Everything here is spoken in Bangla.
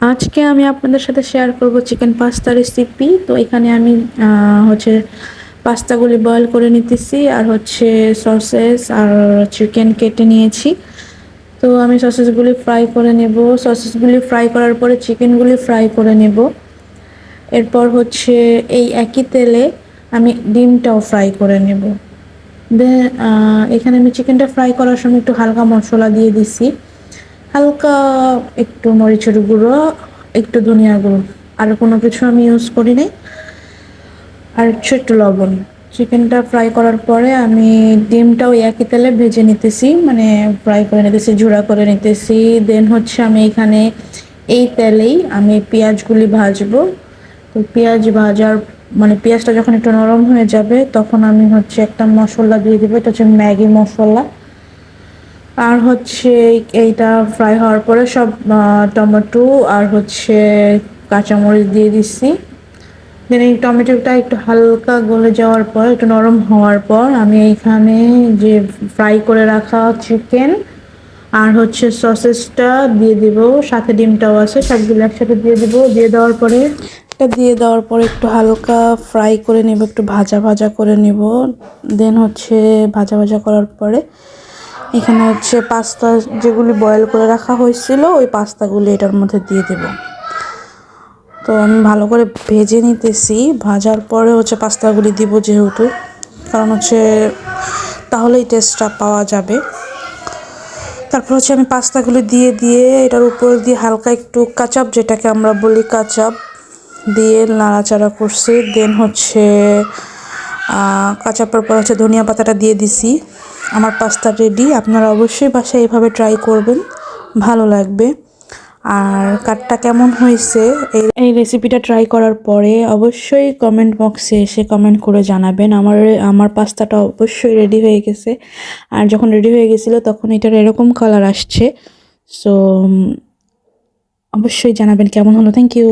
আজকে আমি আপনাদের সাথে শেয়ার করব চিকেন পাস্তা রেসিপি। তো এখানে আমি হচ্ছে পাস্তাগুলি বয়েল করে নিতেছি, আর হচ্ছে সসেস আর চিকেন কেটে নিয়েছি। তো আমি সসেসগুলি ফ্রাই করে নেব। সসেসগুলি ফ্রাই করার পরে চিকেনগুলি ফ্রাই করে নেব। এরপর হচ্ছে এই একই তেলে আমি ডিমটাও ফ্রাই করে নেব। দেন এখানে আমি চিকেনটা ফ্রাই করার সময় একটু হালকা মশলা দিয়ে দিছি, হালকা একটু মরিচের গুঁড়ো, একটু ধনিয়া গুঁড়ো, আর কোনো কিছু আমি ইউজ করি নাই, আর একটু লবণ। চিকেনটা ফ্রাই করার পরে আমি ডিমটাও একই তেলে ভেজে নিতেছি, মানে ফ্রাই করে নিতেছি, ঝুড়া করে নিতেছি। দেন হচ্ছে আমি এখানে এই তেলেই আমি পেঁয়াজগুলি ভাজবো। তো পেঁয়াজ ভাজার মানে পেঁয়াজটা যখন একটু নরম হয়ে যাবে তখন আমি হচ্ছে একটা মশলা দিয়ে দেবো, এটা হচ্ছে ম্যাগি মশলা। আর হচ্ছে এইটা ফ্রাই হওয়ার পরে সব টমেটো আর হচ্ছে কাঁচামরিচ দিয়ে দিচ্ছি। দেন এই টমেটোটা একটু হালকা গলে যাওয়ার পর, একটু নরম হওয়ার পর আমি এইখানে যে ফ্রাই করে রাখা চিকেন আর হচ্ছে সসেসটা দিয়ে দিব, সাথে ডিমটাও আছে, সবগুলো একসাথে দিয়ে দিব। দিয়ে দেওয়ার পরে একটু হালকা ফ্রাই করে নেব, একটু ভাজা ভাজা করে নেব। দেন হচ্ছে ভাজা ভাজা করার পরে এখানে হচ্ছে পাস্তা যেগুলি বয়েল করে রাখা হয়েছিল ওই পাস্তাগুলি এটার মধ্যে দিয়ে দেব। তো আমি ভালো করে ভেজে নিতেছি, ভাজার পরে হচ্ছে পাস্তাগুলি দিব, যেহেতু কারণ হচ্ছে তাহলেই টেস্টটা পাওয়া যাবে। তারপর হচ্ছে আমি পাস্তাগুলি দিয়ে এটার উপর দিয়ে হালকা একটু কাচাপ, যেটাকে আমরা বলি কাচাপ, দিয়ে নাড়াচাড়া করছি। দেন হচ্ছে কাচাপের পর হচ্ছে ধনিয়া পাতাটা দিয়ে দিছি। আমার পাস্তা রেডি। আপনারা অবশ্যই বাসায় এইভাবে ট্রাই করবেন, ভালো লাগবে। আর কাটটা কেমন হয়েছে এই রেসিপিটা ট্রাই করার পরে অবশ্যই কমেন্ট বক্সে এসে কমেন্ট করে জানাবেন। আমার পাস্তাটা অবশ্যই রেডি হয়ে গেছে। আর যখন রেডি হয়ে গেছিলো তখন এটার এরকম কালার আসছে। সো অবশ্যই জানাবেন কেমন হলো। Thank you.